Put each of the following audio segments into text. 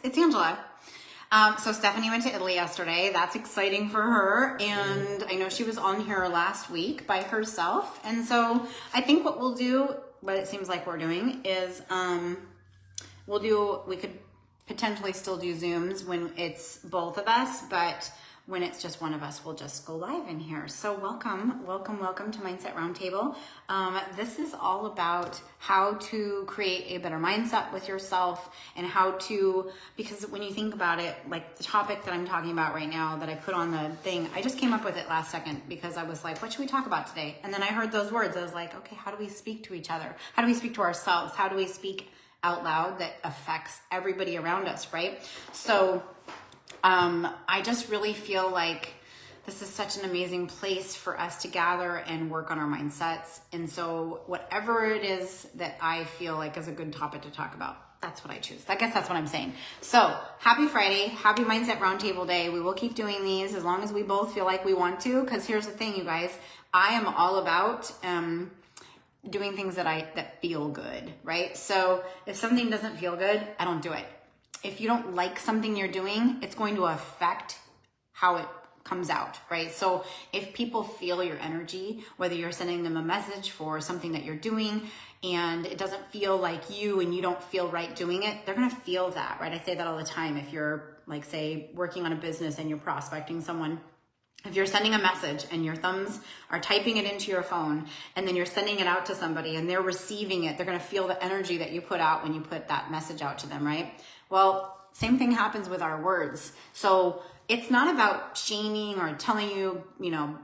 it's Angela. So Stephanie went to Italy yesterday. That's exciting for her. And I know she was on here last week by herself. And so I think what we'll do, what it seems like we're doing is we could potentially still do Zooms when it's both of us, but when it's just one of us, we'll just go live in here. So welcome to Mindset Roundtable. This is all about how to create a better mindset with yourself and how to, because when you think about it, like the topic that I'm talking about right now that I put on the thing, I just came up with it last second because I was like, what should we talk about today? And then I heard those words. I was like, okay, how do we speak to each other? How do we speak to ourselves? How do we speak out loud that affects everybody around us, right? So I just really feel like this is such an amazing place for us to gather and work on our mindsets. And so whatever it is that I feel like is a good topic to talk about, that's what I choose. I guess that's what I'm saying. So happy Friday, happy Mindset Roundtable Day. We will keep doing these as long as we both feel like we want to, because here's the thing, you guys, I am all about doing things that feel good, right? So if something doesn't feel good, I don't do it. If you don't like something you're doing, it's going to affect how it comes out, right? So if people feel your energy, whether you're sending them a message for something that you're doing and it doesn't feel like you and you don't feel right doing it, they're going to feel that, right? I say that all the time. If you're like, say, working on a business and you're prospecting someone, if you're sending a message and your thumbs are typing it into your phone and then you're sending it out to somebody and they're receiving it, they're going to feel the energy that you put out when you put that message out to them, right? Well, same thing happens with our words. So it's not about shaming or telling you,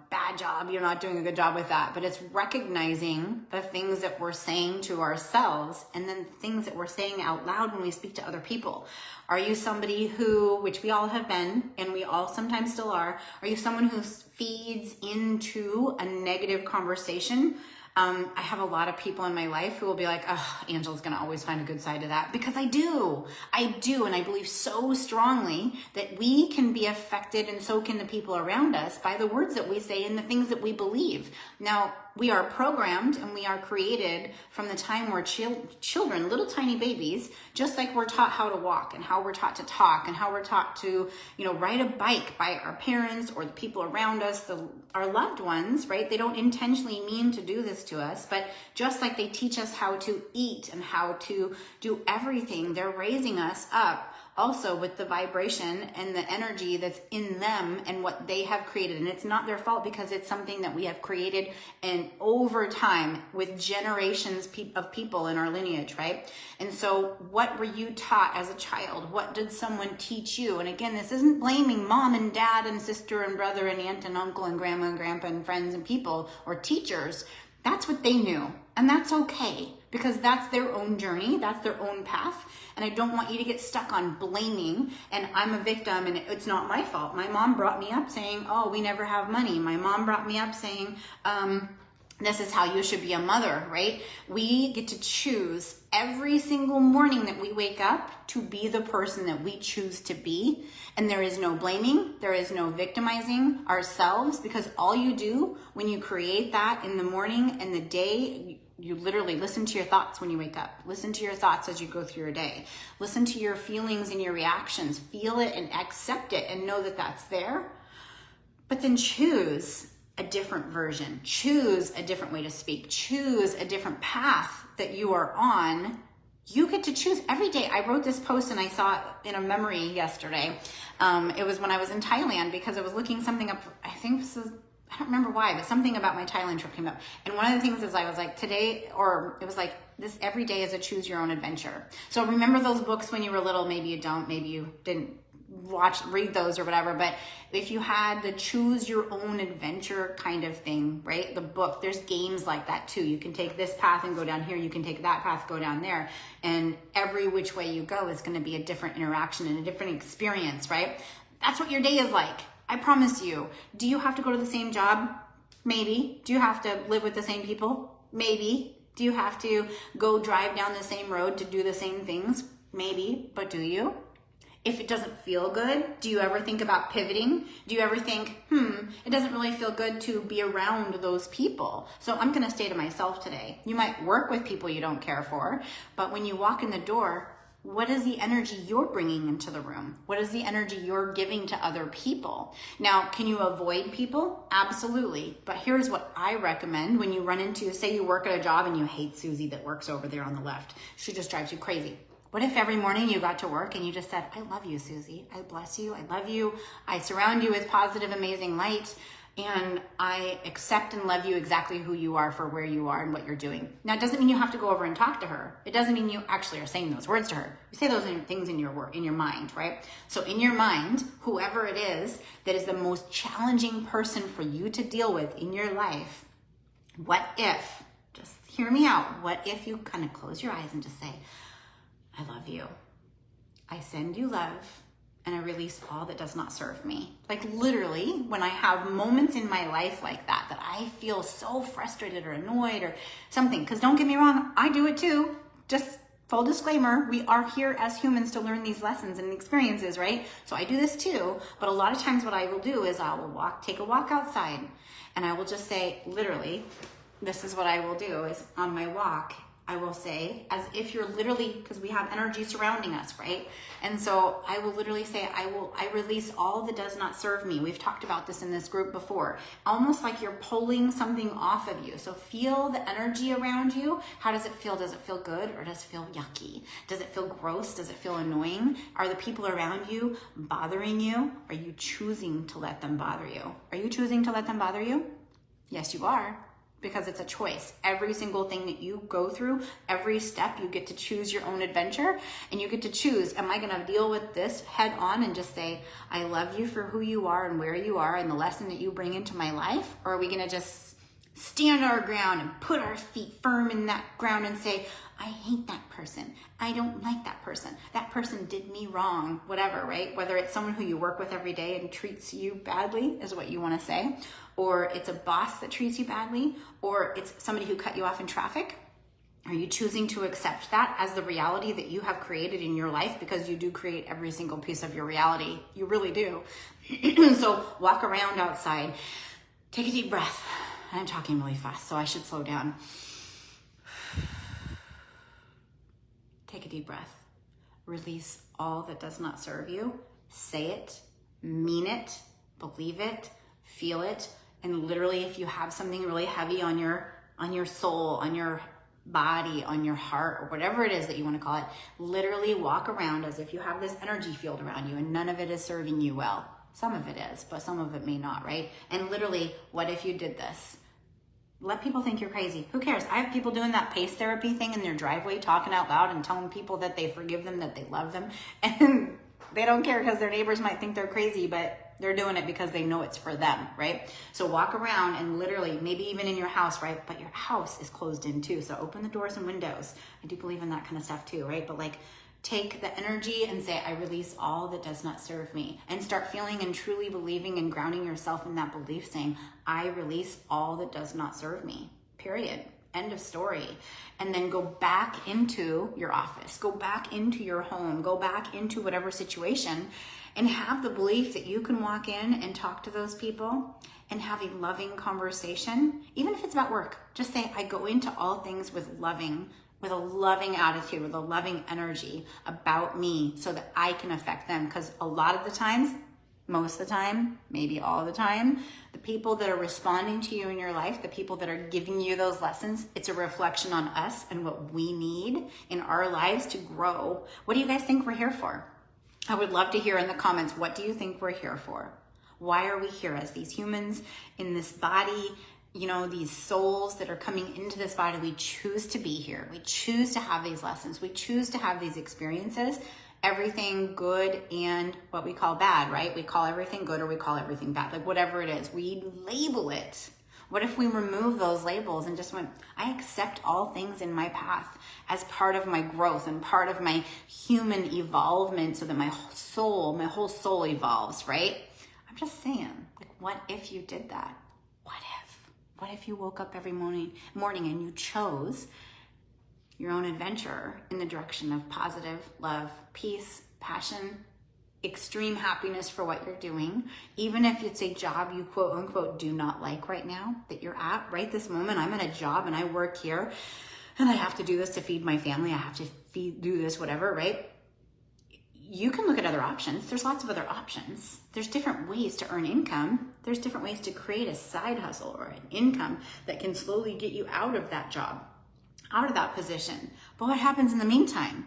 bad job, you're not doing a good job with that, but it's recognizing the things that we're saying to ourselves and then things that we're saying out loud when we speak to other people. Are you somebody who, which we all have been, and we all sometimes still are you someone who feeds into a negative conversation? I have a lot of people in my life who will be like, oh, Angela's going to always find a good side to that, because I do. And I believe so strongly that we can be affected, and so can the people around us, by the words that we say and the things that we believe. Now, we are programmed and we are created from the time we're children, little tiny babies, just like we're taught how to walk and how we're taught to talk and how we're taught to, ride a bike by our parents or the people around us, our loved ones, right? They don't intentionally mean to do this to us, but just like they teach us how to eat and how to do everything, they're raising us up also with the vibration and the energy that's in them and what they have created. And it's not their fault, because it's something that we have created and over time with generations of people in our lineage, right? And so what were you taught as a child? What did someone teach you? And again, this isn't blaming mom and dad and sister and brother and aunt and uncle and grandma and grandpa and friends and people or teachers. That's what they knew. And that's okay, because that's their own journey. That's their own path. And I don't want you to get stuck on blaming and I'm a victim and it's not my fault. My mom brought me up saying, oh, we never have money. My mom brought me up saying, this is how you should be a mother, right? We get to choose every single morning that we wake up to be the person that we choose to be. And there is no blaming. There is no victimizing ourselves, because all you do when you create that in the morning and the day, you literally listen to your thoughts when you wake up. Listen to your thoughts as you go through your day. Listen to your feelings and your reactions. Feel it and accept it and know that that's there. But then choose a different version. Choose a different way to speak. Choose a different path that you are on. You get to choose every day. I wrote this post and I saw it in a memory yesterday. It was when I was in Thailand, because I was looking something up. I think this is, I don't remember why, but something about my Thailand trip came up. And one of the things is I was like, today, or it was like, this every day is a choose your own adventure. So remember those books when you were little? Maybe you don't, maybe you didn't read those or whatever. But if you had the choose your own adventure kind of thing, right? The book, there's games like that too. You can take this path and go down here. You can take that path, go down there. And every which way you go is going to be a different interaction and a different experience, right? That's what your day is like. I promise you. Do you have to go to the same job? Maybe. Do you have to live with the same people? Maybe. Do you have to go drive down the same road to do the same things? Maybe. But do you? If it doesn't feel good, do you ever think about pivoting? Do you ever think, it doesn't really feel good to be around those people, so I'm going to stay to myself today? You might work with people you don't care for, but when you walk in the door, What is the energy you're bringing into the room? What is the energy you're giving to other people? Now, can you avoid people? Absolutely. But here's what I recommend when you run into, say you work at a job and you hate Susie that works over there on the left. She just drives you crazy. What if every morning you got to work and you just said, I love you, Susie. I bless you. I love you. I surround you with positive, amazing light. And I accept and love you exactly who you are for where you are and what you're doing. Now, it doesn't mean you have to go over and talk to her. It doesn't mean you actually are saying those words to her. You say those things in your mind, right? So in your mind, whoever it is that is the most challenging person for you to deal with in your life, what if, just hear me out, what if you kind of close your eyes and just say, I love you. I send you love. And I release all that does not serve me. Like literally, when I have moments in my life like that I feel so frustrated or annoyed or something, because don't get me wrong, I do it too. Just full disclaimer, we are here as humans to learn these lessons and experiences, right? So I do this too, but a lot of times what I will do is I will take a walk outside and I will just say, literally, this is what I will do is on my walk, I will say, as if you're literally, because we have energy surrounding us, right? And so I will literally say, I release all that does not serve me. We've talked about this in this group before. Almost like you're pulling something off of you. So feel the energy around you. How does it feel? Does it feel good or does it feel yucky? Does it feel gross? Does it feel annoying? Are the people around you bothering you? Are you choosing to let them bother you? Are you choosing to let them bother you? Yes, you are. Because it's a choice. Every single thing that you go through, every step, you get to choose your own adventure and you get to choose, am I gonna deal with this head on and just say, I love you for who you are and where you are and the lesson that you bring into my life? Or are we gonna just stand our ground and put our feet firm in that ground and say, I hate that person. I don't like that person. That person did me wrong, whatever, right? Whether it's someone who you work with every day and treats you badly is what you want to say, or it's a boss that treats you badly, or it's somebody who cut you off in traffic. Are you choosing to accept that as the reality that you have created in your life? Because you do create every single piece of your reality. You really do. So walk around outside. Take a deep breath. I'm talking really fast, so I should slow down. Take a deep breath. Release all that does not serve you. Say it, mean it, believe it, feel it. And literally, if you have something really heavy on your soul, on your body, on your heart, or whatever it is that you want to call it, literally walk around as if you have this energy field around you and none of it is serving you well. Some of it is, but some of it may not, right? And literally, what if you did this? Let people think you're crazy. Who cares? I have people doing that pace therapy thing in their driveway, talking out loud and telling people that they forgive them, that they love them. And they don't care because their neighbors might think they're crazy, but they're doing it because they know it's for them, right? So walk around and literally, maybe even in your house, right? But your house is closed in too. So open the doors and windows. I do believe in that kind of stuff too, right? But like, take the energy and say, I release all that does not serve me, and start feeling and truly believing and grounding yourself in that belief, saying, I release all that does not serve me, period. End of story. And then go back into your office, go back into your home, go back into whatever situation, and have the belief that you can walk in and talk to those people and have a loving conversation. Even if it's about work, just say, I go into all things with a loving attitude, with a loving energy about me so that I can affect them. Because a lot of the times, most of the time, maybe all the time, the people that are responding to you in your life, the people that are giving you those lessons, it's a reflection on us and what we need in our lives to grow. What do you guys think we're here for? I would love to hear in the comments, what do you think we're here for? Why are we here as these humans in this body? You know, these souls that are coming into this body, we choose to be here. We choose to have these lessons. We choose to have these experiences, everything good and what we call bad, right? We call everything good or we call everything bad, like whatever it is, we label it. What if we remove those labels and just went, I accept all things in my path as part of my growth and part of my human evolvement so that my whole soul evolves, right? I'm just saying, like, what if you did that? What if you woke up every morning and you chose your own adventure in the direction of positive love, peace, passion, extreme happiness for what you're doing, even if it's a job you quote unquote do not like right now that you're at right this moment. I'm in a job and I work here and I have to do this to feed my family. I have to do this, whatever, right? You can look at other options. There's lots of other options. There's different ways to earn income. There's different ways to create a side hustle or an income that can slowly get you out of that job, out of that position. But what happens in the meantime?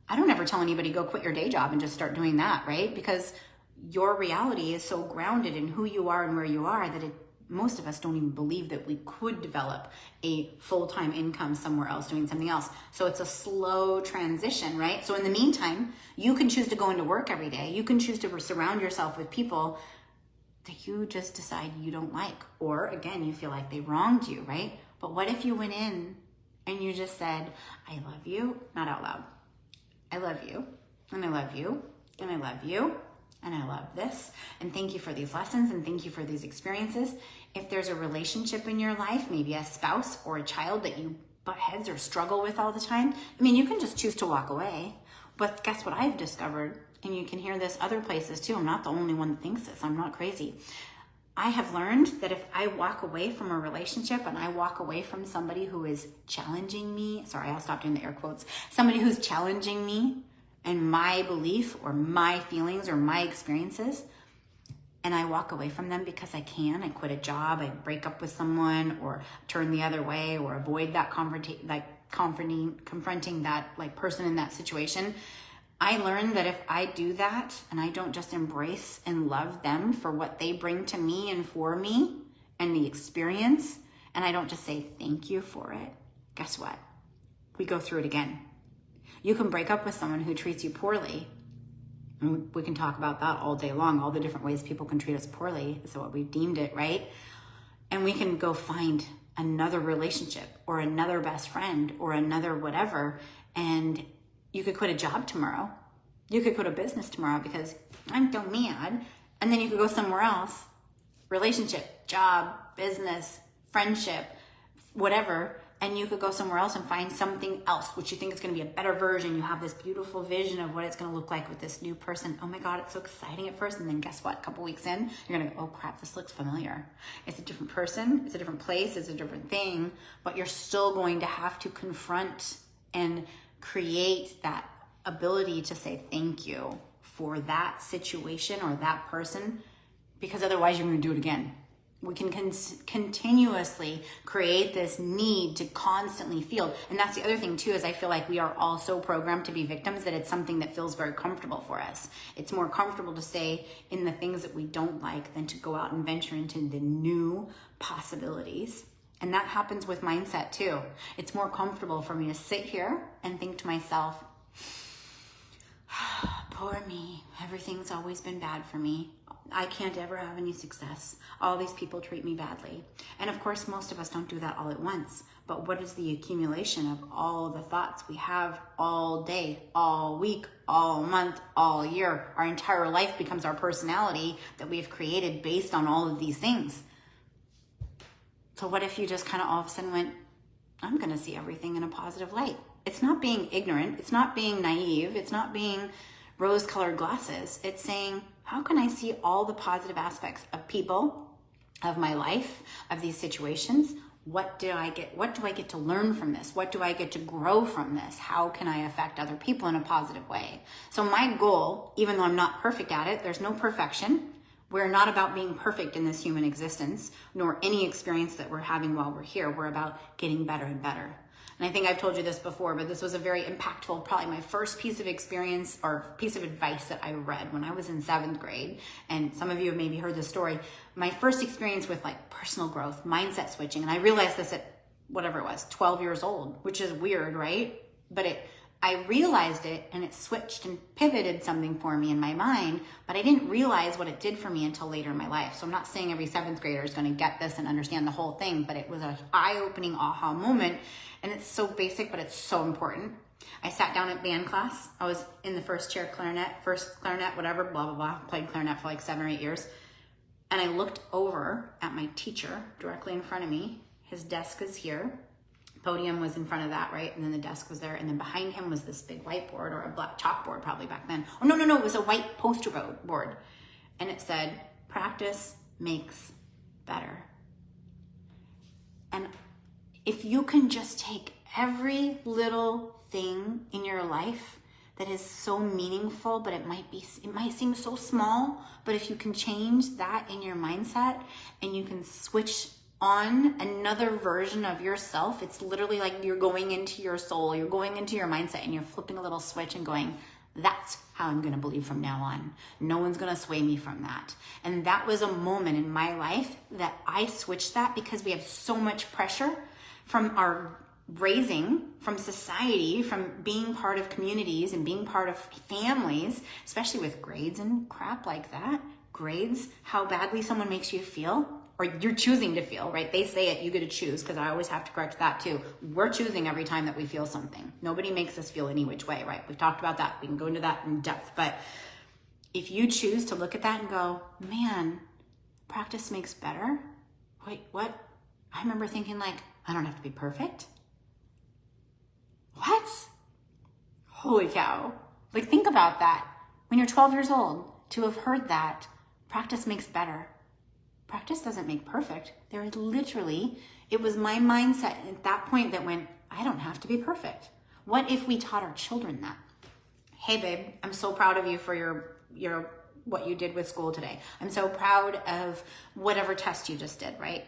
I don't ever tell anybody go quit your day job and just start doing that, right? Because your reality is so grounded in who you are and where you are that most of us don't even believe that we could develop a full-time income somewhere else doing something else. So it's a slow transition, right? So in the meantime, you can choose to go into work every day. You can choose to surround yourself with people that you just decide you don't like. Or again, you feel like they wronged you, right? But what if you went in and you just said, I love you, not out loud. I love you, and I love you, and I love you, and I love this, and thank you for these lessons, and thank you for these experiences. If there's a relationship in your life, maybe a spouse or a child that you butt heads or struggle with all the time, I mean, you can just choose to walk away. But guess what I've discovered? And you can hear this other places too. I'm not the only one that thinks this. I'm not crazy. I have learned that if I walk away from a relationship and I walk away from somebody who is challenging me, sorry, I'll stop doing the air quotes, somebody who's challenging me and my belief or my feelings or my experiences, and I walk away from them because I can, I quit a job, I break up with someone or turn the other way or avoid that confronting that like person in that situation, I learned that if I do that and I don't just embrace and love them for what they bring to me and for me and the experience, and I don't just say thank you for it, guess what? We go through it again. You can break up with someone who treats you poorly. And we can talk about that all day long, all the different ways people can treat us poorly. So what we've deemed it, right? And we can go find another relationship or another best friend or another whatever, and you could quit a job tomorrow. You could quit a business tomorrow because I'm so mad. And then you could go somewhere else. Relationship, job, business, friendship, whatever. And you could go somewhere else and find something else, which you think is going to be a better version. You have this beautiful vision of what it's going to look like with this new person. Oh my God, it's so exciting at first. And then guess what? A couple weeks in, you're going to go, oh crap, this looks familiar. It's a different person. It's a different place. It's a different thing. But you're still going to have to confront and create that ability to say thank you for that situation or that person, because otherwise you're going to do it again. We can continuously create this need to constantly feel. And that's the other thing too, is I feel like we are all so programmed to be victims that it's something that feels very comfortable for us. It's more comfortable to stay in the things that we don't like than to go out and venture into the new possibilities. And that happens with mindset too. It's more comfortable for me to sit here and think to myself, poor me, everything's always been bad for me. I can't ever have any success. All these people treat me badly. And of course, most of us don't do that all at once. But what is the accumulation of all the thoughts we have all day, all week, all month, all year? Our entire life becomes our personality that we've created based on all of these things. So what if you just kind of all of a sudden went, I'm going to see everything in a positive light. It's not being ignorant. It's not being naive. It's not being rose-colored glasses. It's saying, how can I see all the positive aspects of people, of my life, of these situations? What do I get to learn from this? What do I get to grow from this? How can I affect other people in a positive way? So my goal, even though I'm not perfect at it, there's no perfection. We're not about being perfect in this human existence, nor any experience that we're having while we're here. We're about getting better and better. And I think I've told you this before, but this was a very impactful, probably my first piece of experience or piece of advice that I read when I was in 7th grade. And some of you have maybe heard this story. My first experience with like personal growth, mindset switching. And I realized this at whatever it was, 12 years old, which is weird, right? But I realized it and it switched and pivoted something for me in my mind, but I didn't realize what it did for me until later in my life. So I'm not saying every 7th grader is going to get this and understand the whole thing, but it was an eye-opening aha moment. And it's so basic, but it's so important. I sat down at band class. I was in the first clarinet, whatever, blah, blah, blah. Played clarinet for like 7 or 8 years. And I looked over at my teacher directly in front of me. His desk is here. Podium was in front of that, right? And then the desk was there. And then behind him was this big whiteboard, or a black chalkboard probably back then. Oh, no, it was a white poster board. And it said, practice makes better. And if you can just take every little thing in your life that is so meaningful, but it might seem so small, but if you can change that in your mindset and you can switch on another version of yourself, it's literally like you're going into your soul, you're going into your mindset, and you're flipping a little switch and going, that's how I'm going to believe from now on. No one's going to sway me from that. And that was a moment in my life that I switched that, because we have so much pressure from our raising, from society, from being part of communities and being part of families, especially with grades and crap like that. Grades, how badly someone makes you feel, or you're choosing to feel, right? They say it, you get to choose, because I always have to correct that too. We're choosing every time that we feel something. Nobody makes us feel any which way, right? We've talked about that. We can go into that in depth. But if you choose to look at that and go, man, practice makes better. Wait, what? I remember thinking like, I don't have to be perfect. What? Holy cow. Like, think about that. When you're 12 years old, to have heard that, practice makes better. Practice doesn't make perfect. There is literally, it was my mindset at that point that went, I don't have to be perfect. What if we taught our children that? Hey babe, I'm so proud of you for your what you did with school today. I'm so proud of whatever test you just did, right?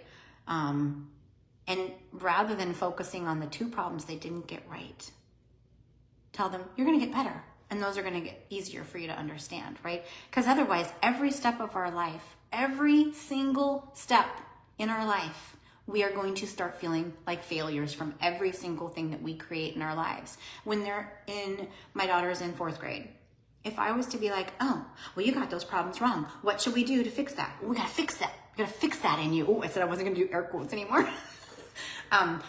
And rather than focusing on the 2 problems they didn't get right, tell them, you're gonna get better. And those are gonna get easier for you to understand, right? Because otherwise, every step of our life, every single step in our life, we are going to start feeling like failures from every single thing that we create in our lives. When my daughter's in 4th grade, if I was to be like, oh, well, you got those problems wrong. What should we do to fix that? We gotta fix that. We gotta fix that in you. Oh, I said I wasn't gonna do air quotes anymore.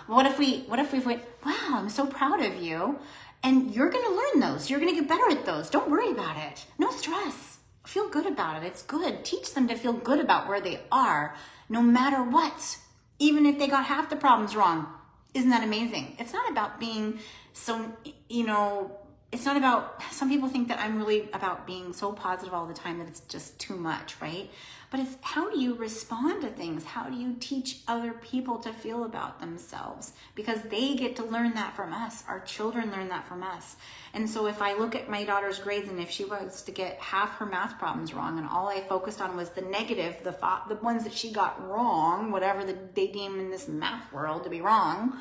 What if we went, wow, I'm so proud of you. And you're gonna learn those. You're gonna get better at those. Don't worry about it. No stress. Feel good about it. It's good. Teach them to feel good about where they are, no matter what. Even if they got half the problems wrong. Isn't that amazing? It's not about being so, it's not about, some people think that I'm really about being so positive all the time that it's just too much, right? But it's how do you respond to things? How do you teach other people to feel about themselves? Because they get to learn that from us. Our children learn that from us. And so if I look at my daughter's grades, and if she was to get half her math problems wrong, and all I focused on was the negative, the ones that she got wrong, whatever they deem in this math world to be wrong,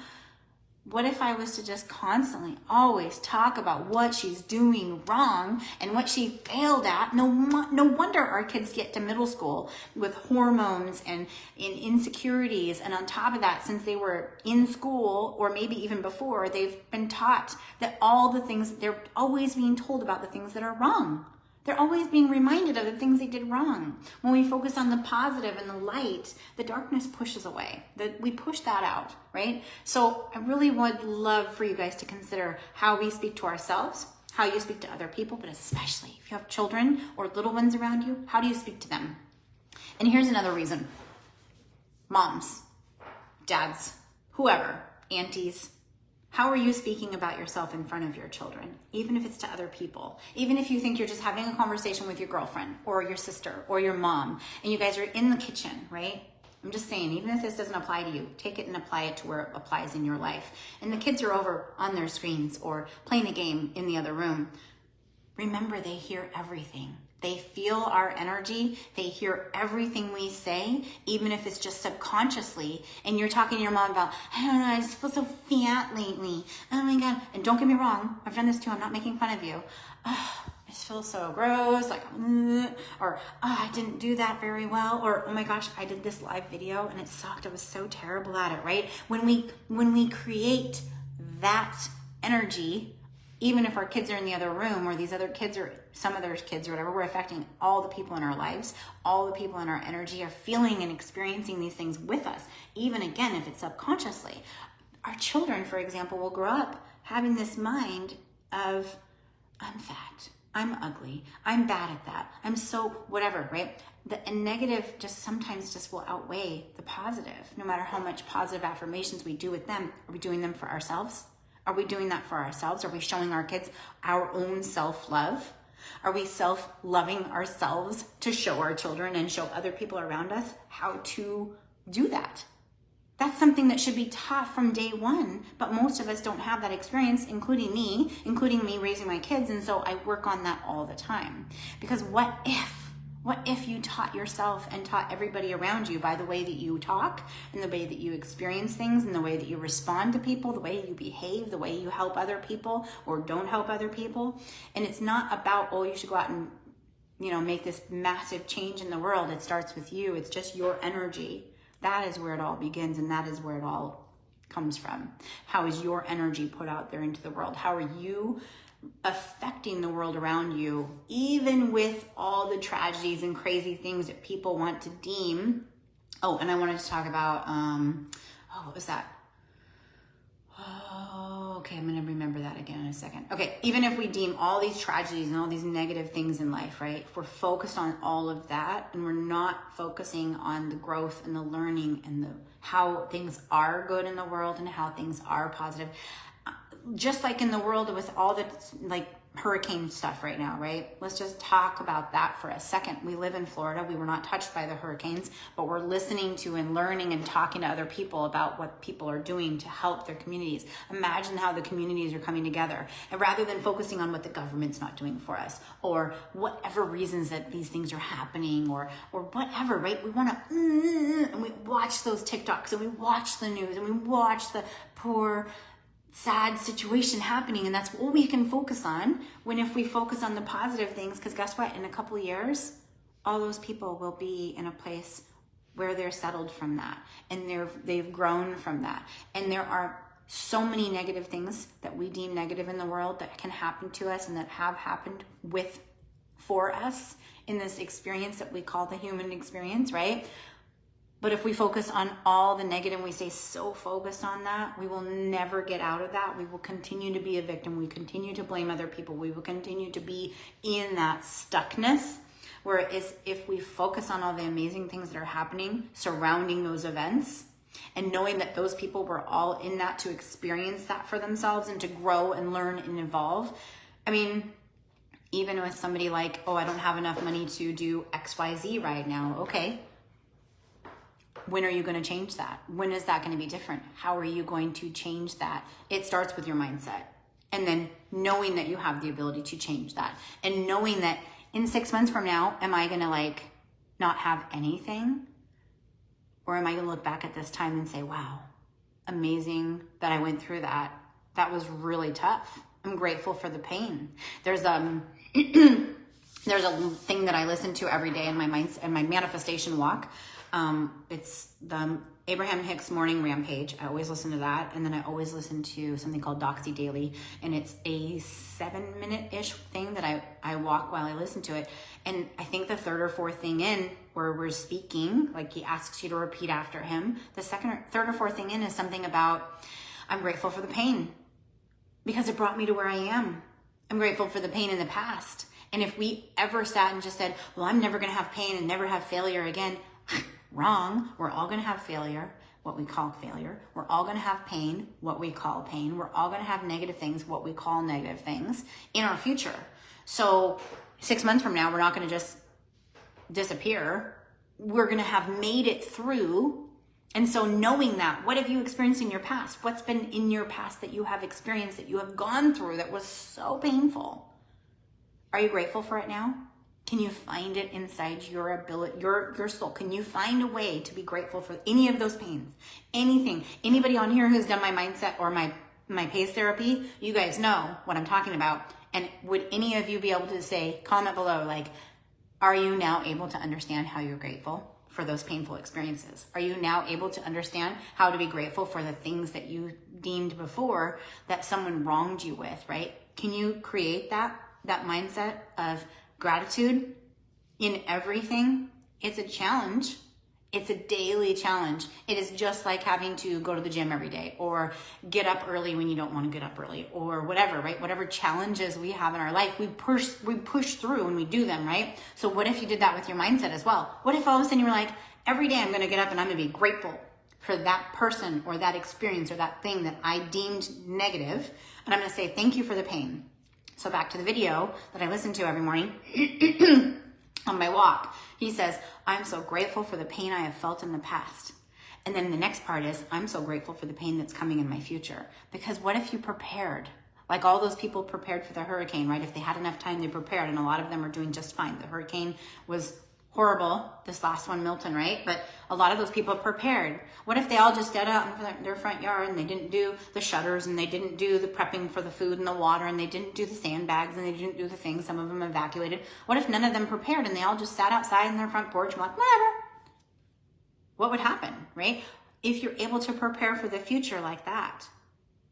what if I was to just constantly always talk about what she's doing wrong and what she failed at? No wonder our kids get to middle school with hormones and insecurities. And on top of that, since they were in school, or maybe even before, they've been taught that all the things, they're always being told about the things that are wrong. They're always being reminded of the things they did wrong. When we focus on the positive and the light, the darkness pushes away. We push that out, right? So I really would love for you guys to consider how we speak to ourselves, how you speak to other people, but especially if you have children or little ones around you, how do you speak to them? And here's another reason. Moms, dads, whoever, aunties, how are you speaking about yourself in front of your children? Even if it's to other people. Even if you think you're just having a conversation with your girlfriend or your sister or your mom, and you guys are in the kitchen, right? I'm just saying, even if this doesn't apply to you, take it and apply it to where it applies in your life. And the kids are over on their screens or playing a game in the other room. Remember, they hear everything. They feel our energy. They hear everything we say, even if it's just subconsciously. And you're talking to your mom about, I don't know, I just feel so fat lately. Oh my God. And don't get me wrong. I've done this too. I'm not making fun of you. Oh, I just feel so gross. Like, or, oh, I didn't do that very well. Or, oh my gosh, I did this live video and it sucked. I was so terrible at it, right? When we create that energy, even if our kids are in the other room, or these other kids or some other kids or whatever, we're affecting all the people in our lives. All the people in our energy are feeling and experiencing these things with us, even again, if it's subconsciously. Our children, for example, will grow up having this mind of, I'm fat, I'm ugly, I'm bad at that, I'm so whatever, right? The negative sometimes will outweigh the positive. No matter how much positive affirmations we do with them, are we doing them for ourselves? Are we doing that for ourselves? Are we showing our kids our own self-love? Are we self-loving ourselves to show our children and show other people around us how to do that? That's something that should be taught from day one, but most of us don't have that experience, including me raising my kids. And so I work on that all the time. Because what if you taught yourself and taught everybody around you by the way that you talk and the way that you experience things and the way that you respond to people, the way you behave, the way you help other people or don't help other people. And it's not about, oh, you should go out and, make this massive change in the world. It starts with you. It's just your energy. That is where it all begins, and that is where it all comes from. How is your energy put out there into the world? How are you affecting the world around you, even with all the tragedies and crazy things that people want to deem? Oh, and I wanted to talk about, what was that? Oh, okay, I'm going to remember that again in a second. Okay, even if we deem all these tragedies and all these negative things in life, right? If we're focused on all of that and we're not focusing on the growth and the learning and how things are good in the world and how things are positive, just like in the world with all the hurricane stuff right now, right? Let's just talk about that for a second. We live in Florida. We were not touched by the hurricanes, but we're listening to and learning and talking to other people about what people are doing to help their communities. Imagine how the communities are coming together. And rather than focusing on what the government's not doing for us or whatever reasons that these things are happening or whatever, right? We want to, and we watch those TikToks and we watch the news and we watch the poor, sad situation happening, and that's what we can focus on. When if we focus on the positive things, because guess what, in a couple of years all those people will be in a place where they're settled from that and they've grown from that. And there are so many negative things that we deem negative in the world that can happen to us and that have happened for us in this experience that we call the human experience, right? But if we focus on all the negative, we stay so focused on that, we will never get out of that. We will continue to be a victim. We continue to blame other people. We will continue to be in that stuckness. Whereas if we focus on all the amazing things that are happening surrounding those events and knowing that those people were all in that to experience that for themselves and to grow and learn and evolve. I mean, even with somebody like, oh, I don't have enough money to do XYZ right now. Okay. When are you going to change that? When is that going to be different? How are you going to change that? It starts with your mindset. And then knowing that you have the ability to change that. And knowing that in 6 months from now, am I going to not have anything? Or am I going to look back at this time and say, wow, amazing that I went through that. That was really tough. I'm grateful for the pain. There's there's a thing that I listen to every day in my manifestation walk. It's the Abraham Hicks Morning Rampage. I always listen to that. And then I always listen to something called Doxy Daily. And it's a 7-minute-ish thing that I walk while I listen to it. And I think the third or fourth thing in where we're speaking, he asks you to repeat after him. The third or fourth thing in is something about, I'm grateful for the pain because it brought me to where I am. I'm grateful for the pain in the past. And if we ever sat and just said, well, I'm never going to have pain and never have failure again, wrong. We're all going to have failure, what we call failure. We're all going to have pain, what we call pain. We're all going to have negative things, what we call negative things in our future. So 6 months from now, we're not going to just disappear. We're going to have made it through. And so knowing that, what have you experienced in your past? What's been in your past that you have experienced, that you have gone through that was so painful? Are you grateful for it now? Can you find it inside your ability, your soul? Can you find a way to be grateful for any of those pains? Anything? Anybody on here who's done my mindset or my PACE therapy, you guys know what I'm talking about. And would any of you be able to say, comment below, are you now able to understand how you're grateful for those painful experiences? Are you now able to understand how to be grateful for the things that you deemed before that someone wronged you with, right? Can you create that mindset of gratitude in everything? It's a challenge. It's a daily challenge. It is just like having to go to the gym every day or get up early when you don't want to get up early or whatever, right? Whatever challenges we have in our life, we push through and we do them, right? So what if you did that with your mindset as well? What if all of a sudden you were like, every day I'm going to get up and I'm going to be grateful for that person or that experience or that thing that I deemed negative, and I'm going to say thank you for the pain. So back to the video that I listen to every morning on my walk. He says, I'm so grateful for the pain I have felt in the past. And then the next part is, I'm so grateful for the pain that's coming in my future. Because what if you prepared? Like all those people prepared for the hurricane, right? If they had enough time, they prepared, and a lot of them are doing just fine. The hurricane was horrible, this last one, Milton, right? But a lot of those people prepared. What if they all just got out in their front yard and they didn't do the shutters, and they didn't do the prepping for the food and the water, and they didn't do the sandbags, and they didn't do the things? Some of them evacuated. What if none of them prepared and they all just sat outside in their front porch and like, whatever? What would happen, right? If you're able to prepare for the future like that,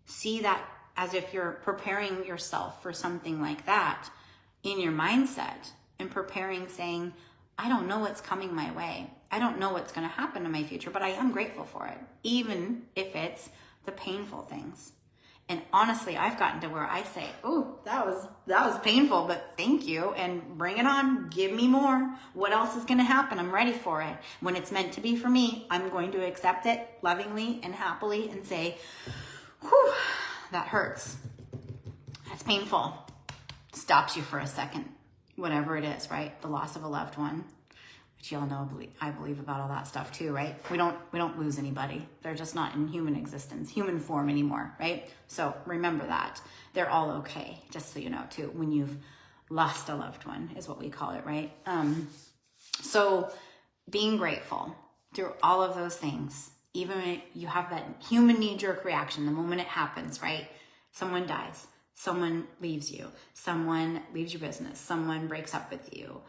see that as if you're preparing yourself for something like that in your mindset, and preparing, saying, I don't know what's coming my way. I don't know what's going to happen in my future, but I am grateful for it, even if it's the painful things. And honestly, I've gotten to where I say, oh, that was painful, but thank you, and bring it on. Give me more. What else is going to happen? I'm ready for it. When it's meant to be for me, I'm going to accept it lovingly and happily and say, whew, that hurts. That's painful. Stops you for a second. Whatever it is, right? The loss of a loved one, which y'all know, I believe about all that stuff too, right? We don't lose anybody. They're just not in human existence, human form anymore, right? So remember that. They're all okay, just so you know too, when you've lost a loved one is what we call it, right? So being grateful through all of those things, even when you have that human knee-jerk reaction, the moment it happens, right? Someone dies. Someone leaves you, someone leaves your business, someone breaks up with you,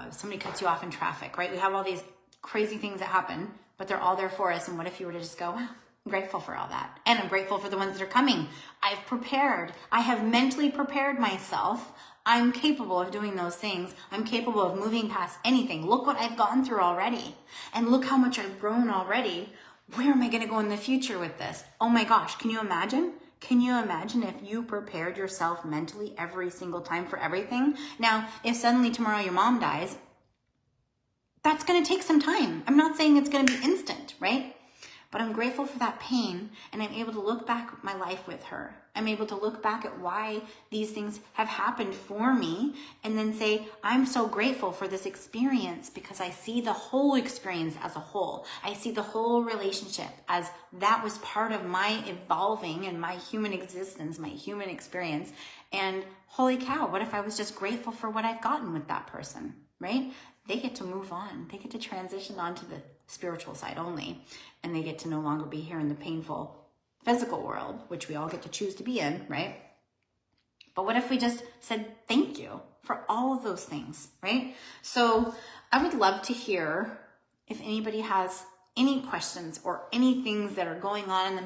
somebody cuts you off in traffic, right? We have all these crazy things that happen, but they're all there for us. And what if you were to just go, wow, I'm grateful for all that. And I'm grateful for the ones that are coming. I've prepared. I have mentally prepared myself. I'm capable of doing those things. I'm capable of moving past anything. Look what I've gone through already. And look how much I've grown already. Where am I going to go in the future with this? Oh my gosh, can you imagine? Can you imagine if you prepared yourself mentally every single time for everything? Now, if suddenly tomorrow your mom dies, that's going to take some time. I'm not saying it's going to be instant, right? But I'm grateful for that pain, and I'm able to look back at my life with her. I'm able to look back at why these things have happened for me, and then say, I'm so grateful for this experience, because I see the whole experience as a whole. I see the whole relationship as that was part of my evolving and my human existence, my human experience. And holy cow, what if I was just grateful for what I've gotten with that person, right? They get to move on. They get to transition onto the spiritual side only, and they get to no longer be here in the painful physical world, which we all get to choose to be in, right? But what if we just said thank you for all of those things, right? So I would love to hear if anybody has any questions or any things that are going on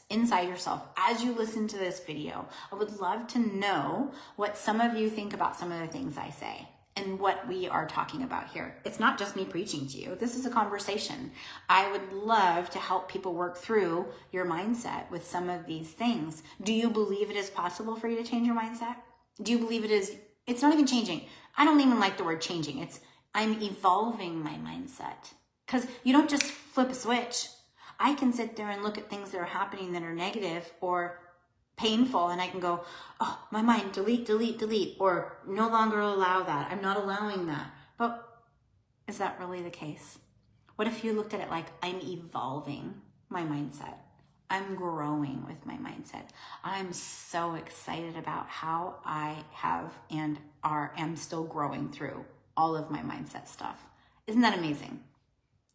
inside yourself as you listen to this video. I would love to know what some of you think about some of the things I say and what we are talking about here. It's not just me preaching to you. This is a conversation. I would love to help people work through your mindset with some of these things. Do you believe it is possible for you to change your mindset? Do you believe it is? It's not even changing. I don't even like the word changing. It's I'm evolving my mindset. Because you don't just flip a switch. I can sit there and look at things that are happening that are negative or painful, and I can go, oh, my mind, delete, delete, delete, or no longer allow that. I'm not allowing that. But is that really the case? What if you looked at it like I'm evolving my mindset? I'm growing with my mindset. I'm so excited about how I have and am still growing through all of my mindset stuff. Isn't that amazing?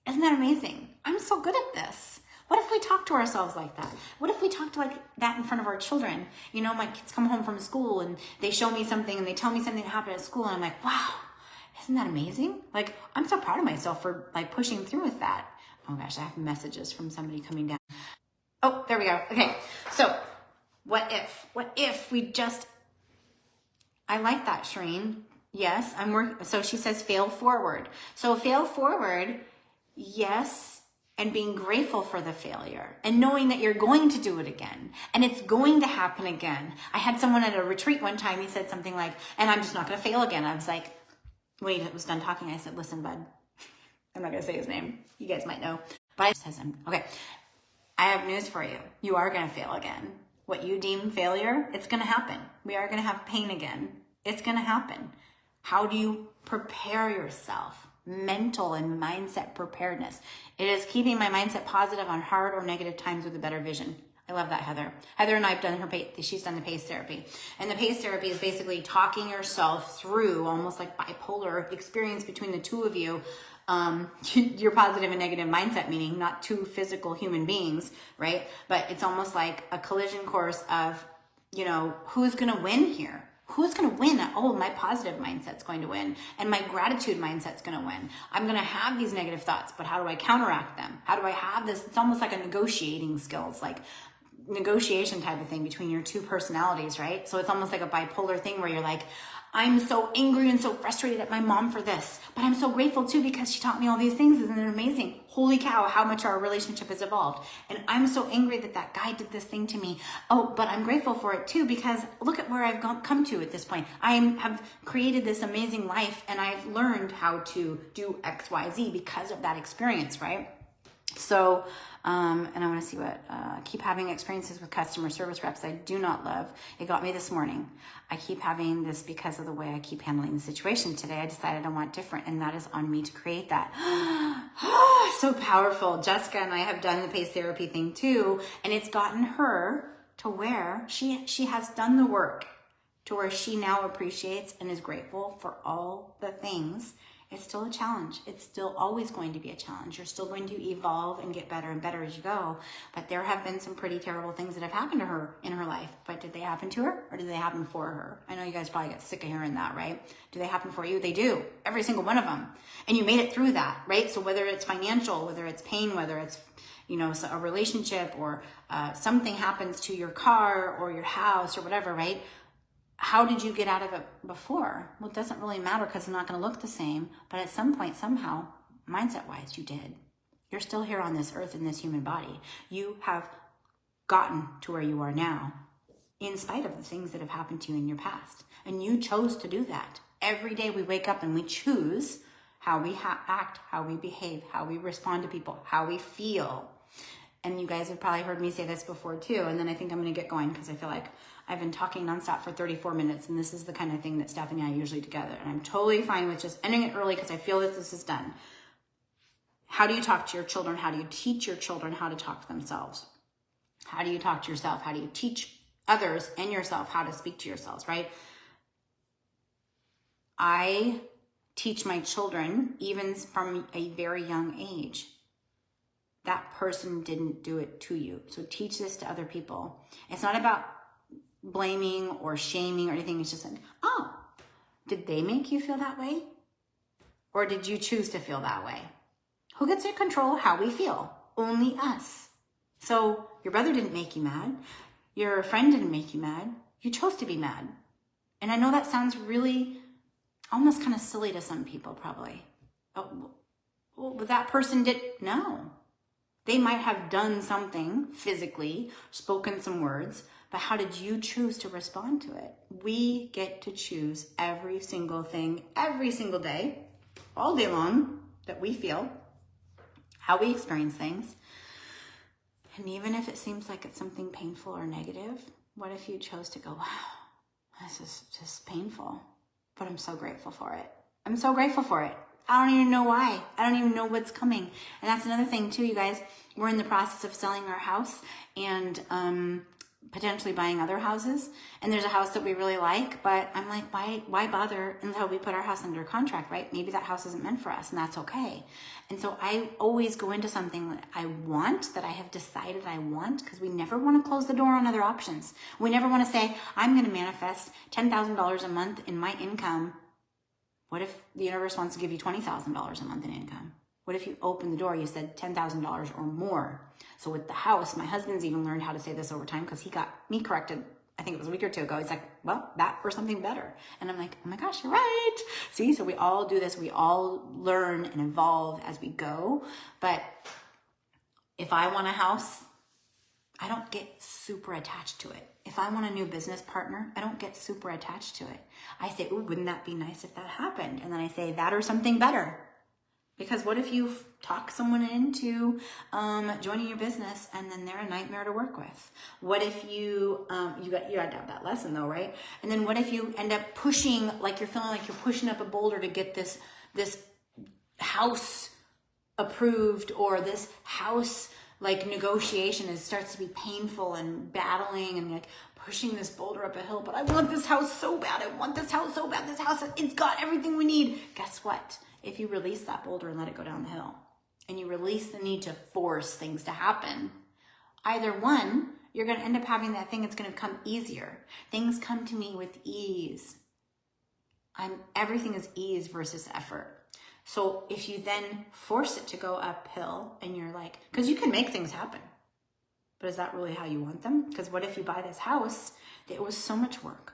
Isn't that amazing? I'm so good at this. What if we talk to ourselves like that? What if we talk to like that in front of our children? You know, my kids come home from school and they show me something and they tell me something that happened at school, and I'm like, wow, isn't that amazing? Like, I'm so proud of myself for like pushing through with that. Oh gosh, I have messages from somebody coming down. Oh, there we go. Okay, so what if we just, I like that, Shreen. Yes, I'm working. So she says fail forward. So fail forward, yes, and being grateful for the failure and knowing that you're going to do it again and it's going to happen again. I had someone at a retreat one time, he said something like, and I'm just not going to fail again. I was like, when he was done talking, I said, listen, bud, I'm not going to say his name. You guys might know, but I said, okay, I have news for you. You are going to fail again. What you deem failure, it's going to happen. We are going to have pain again. It's going to happen. How do you prepare yourself mental and mindset preparedness. It is keeping my mindset positive on hard or negative times with a better vision. I love that, Heather. Heather and I have done she's done the PACE therapy. And the PACE therapy is basically talking yourself through almost like bipolar experience between the two of you. Your positive and negative mindset, meaning not two physical human beings, right? But it's almost like a collision course of, who's going to win here? Who's going to win? Oh, my positive mindset's going to win. And my gratitude mindset's going to win. I'm going to have these negative thoughts, but how do I counteract them? How do I have this? It's almost like a negotiating skills, like negotiation type of thing between your two personalities, right? So it's almost like a bipolar thing where you're like, I'm so angry and so frustrated at my mom for this, but I'm so grateful too because she taught me all these things. Isn't it amazing? Holy cow, how much our relationship has evolved. And I'm so angry that guy did this thing to me. Oh, but I'm grateful for it too because look at where I've come to at this point. I have created this amazing life and I've learned how to do X, Y, Z because of that experience, right? So, and I want to see what, keep having experiences with customer service reps I do not love. It got me this morning. I keep having this because of the way I keep handling the situation. Today I decided I want different, and that is on me to create that. So powerful. Jessica and I have done the PACE therapy thing too, and it's gotten her to where she has done the work to where she now appreciates and is grateful for all the things. It's still a challenge. It's still always going to be a challenge. You're still going to evolve and get better and better as you go. But there have been some pretty terrible things that have happened to her in her life. But did they happen to her or did they happen for her? I know you guys probably get sick of hearing that, right? Do they happen for you? They do. Every single one of them. And you made it through that, right? So whether it's financial, whether it's pain, whether it's a relationship or something happens to your car or your house or whatever, right? How did you get out of it before? Well, it doesn't really matter because it's not going to look the same. But at some point, somehow, mindset-wise, you did. You're still here on this earth in this human body. You have gotten to where you are now in spite of the things that have happened to you in your past. And you chose to do that. Every day we wake up and we choose how we act, how we behave, how we respond to people, how we feel. And you guys have probably heard me say this before too. And then I think I'm going to get going because I feel like I've been talking nonstop for 34 minutes. And this is the kind of thing that Stephanie and I usually together. And I'm totally fine with just ending it early because I feel that this is done. How do you talk to your children? How do you teach your children how to talk to themselves? How do you talk to yourself? How do you teach others and yourself how to speak to yourselves, right? I teach my children, even from a very young age, that person didn't do it to you. So teach this to other people. It's not about blaming or shaming or anything. It's just like, oh, did they make you feel that way? Or did you choose to feel that way? Who gets to control how we feel? Only us. So your brother didn't make you mad. Your friend didn't make you mad. You chose to be mad. And I know that sounds really almost kind of silly to some people probably. Oh, well, that person did, no. They might have done something physically, spoken some words, but how did you choose to respond to it? We get to choose every single thing, every single day, all day long, that we feel, how we experience things. And even if it seems like it's something painful or negative, what if you chose to go, wow, this is just painful, but I'm so grateful for it. I'm so grateful for it. I don't even know why. I don't even know what's coming. And that's another thing too, you guys. We're in the process of selling our house and potentially buying other houses. And there's a house that we really like, but I'm like, why bother until we put our house under contract, right? Maybe that house isn't meant for us, and that's okay. And so I always go into something that I want, that I have decided I want, because we never want to close the door on other options. We never want to say, I'm going to manifest $10,000 a month in my income. What if the universe wants to give you $20,000 a month in income? What if you open the door, you said $10,000 or more? So with the house, my husband's even learned how to say this over time because he got me corrected, I think it was a week or two ago. He's like, well, that or something better. And I'm like, oh my gosh, you're right. See, so we all do this. We all learn and evolve as we go. But if I want a house, I don't get super attached to it. If I want a new business partner, I don't get super attached to it. I say, ooh, wouldn't that be nice if that happened? And then I say that or something better. Because what if you talk someone into joining your business and then they're a nightmare to work with? What if you had to have that lesson though, right? And then what if you end up pushing, like you're feeling like you're pushing up a boulder to get this house approved or this house like negotiation starts to be painful and battling and like pushing this boulder up a hill, but I want this house so bad. I want this house so bad. This house, it's got everything we need. Guess what? If you release that boulder and let it go down the hill and you release the need to force things to happen, either one, you're going to end up having that thing that's going to come easier. Things come to me with ease. Everything is ease versus effort. So if you then force it to go uphill and you're like, because you can make things happen, but is that really how you want them? Because what if you buy this house? It was so much work.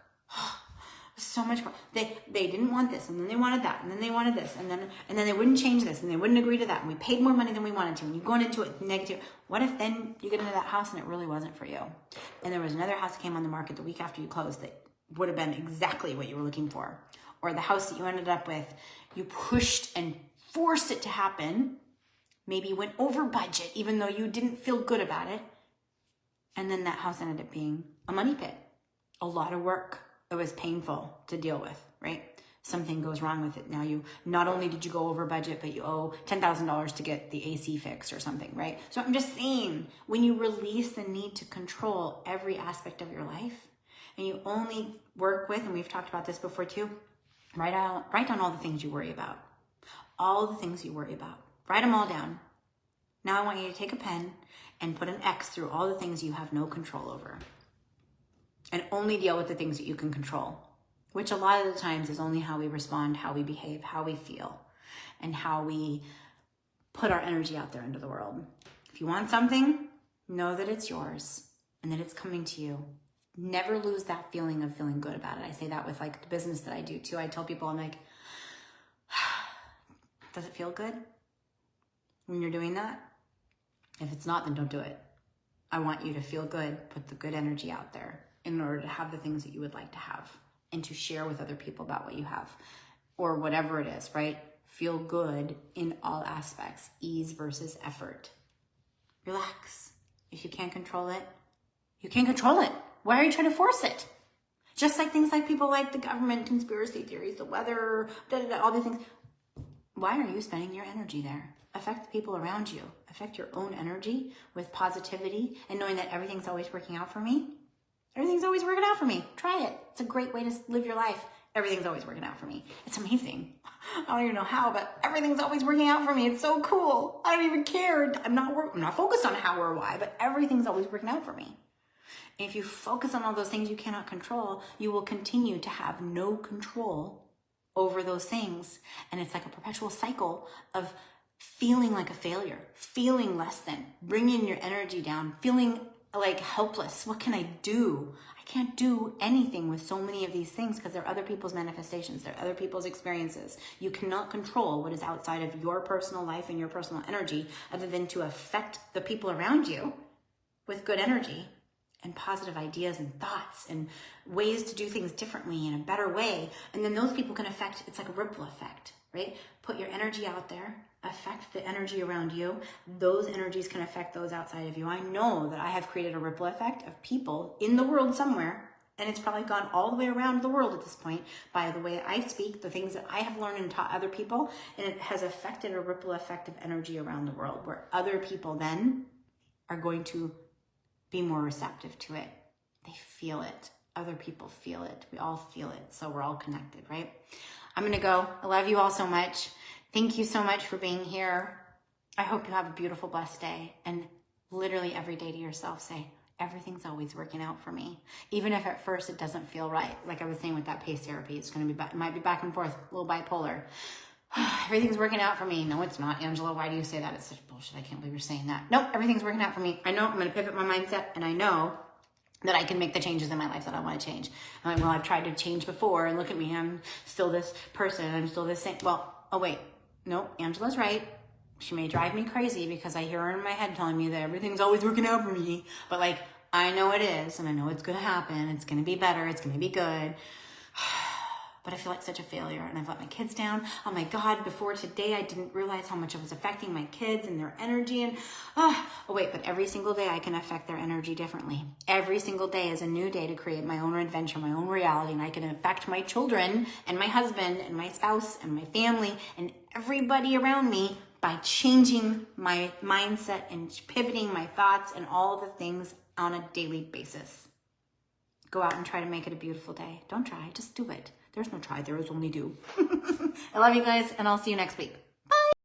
So much work. They didn't want this, and then they wanted that, and then they wanted this, and then they wouldn't change this, and they wouldn't agree to that, and we paid more money than we wanted to, and you're going into it negative. What if then you get into that house and it really wasn't for you? And there was another house that came on the market the week after you closed that would have been exactly what you were looking for. Or the house that you ended up with, you pushed and forced it to happen. Maybe you went over budget, even though you didn't feel good about it. And then that house ended up being a money pit. A lot of work. It was painful to deal with, right? Something goes wrong with it. Now you, not only did you go over budget, but you owe $10,000 to get the AC fixed or something, right? So I'm just saying, when you release the need to control every aspect of your life, and you only work with, and we've talked about this before too, write down all the things you worry about. All the things you worry about. Write them all down. Now I want you to take a pen and put an X through all the things you have no control over. And only deal with the things that you can control, which a lot of the times is only how we respond, how we behave, how we feel, and how we put our energy out there into the world. If you want something, know that it's yours and that it's coming to you. Never lose that feeling of feeling good about it. I say that with like the business that I do too. I tell people, I'm like, does it feel good when you're doing that? If it's not, then don't do it. I want you to feel good, put the good energy out there in order to have the things that you would like to have and to share with other people about what you have or whatever it is, right? Feel good in all aspects, ease versus effort. Relax. If you can't control it, you can't control it. Why are you trying to force it? Just like things like people like the government, conspiracy theories, the weather, all these things. Why are you spending your energy there? Affect the people around you. Affect your own energy with positivity and knowing that everything's always working out for me. Everything's always working out for me. Try it. It's a great way to live your life. Everything's always working out for me. It's amazing. I don't even know how, but everything's always working out for me. It's so cool. I don't even care. I'm not focused on how or why, but everything's always working out for me. And if you focus on all those things you cannot control, you will continue to have no control over those things. And it's like a perpetual cycle of feeling like a failure, feeling less than, bringing your energy down, feeling like helpless. What can I do? I can't do anything with so many of these things because they're other people's manifestations. They're other people's experiences. You cannot control what is outside of your personal life and your personal energy other than to affect the people around you with good energy and positive ideas and thoughts and ways to do things differently in a better way. And then those people can affect, it's like a ripple effect, right? Put your energy out there, affect the energy around you. Those energies can affect those outside of you. I know that I have created a ripple effect of people in the world somewhere, and it's probably gone all the way around the world at this point by the way I speak, the things that I have learned and taught other people, and it has affected a ripple effect of energy around the world where other people then are going to be more receptive to it. They feel it. Other people feel it. We all feel it. So we're all connected, right? I'm going to go. I love you all so much. Thank you so much for being here. I hope you have a beautiful, blessed day. And literally every day to yourself say, everything's always working out for me. Even if at first it doesn't feel right. Like I was saying with that pace therapy, it's going to be, it might be back and forth, a little bipolar. Everything's working out for me. No, it's not, Angela. Why do you say that? It's such bullshit. I can't believe you're saying that. Nope, everything's working out for me. I know I'm going to pivot my mindset, and I know that I can make the changes in my life that I want to change. I'm like, well, I've tried to change before, and look at me. I'm still this person. I'm still this same. Well, oh, wait. No, Angela's right. She may drive me crazy because I hear her in my head telling me that everything's always working out for me. But, like, I know it is, and I know it's going to happen. It's going to be better. It's going to be good. but I feel like such a failure and I've let my kids down. Oh my God, before today, I didn't realize how much it was affecting my kids and their energy. And but every single day I can affect their energy differently. Every single day is a new day to create my own adventure, my own reality, and I can affect my children and my husband and my spouse and my family and everybody around me by changing my mindset and pivoting my thoughts and all the things on a daily basis. Go out and try to make it a beautiful day. Don't try, just do it. There's no try, there is only do. I love you guys, and I'll see you next week.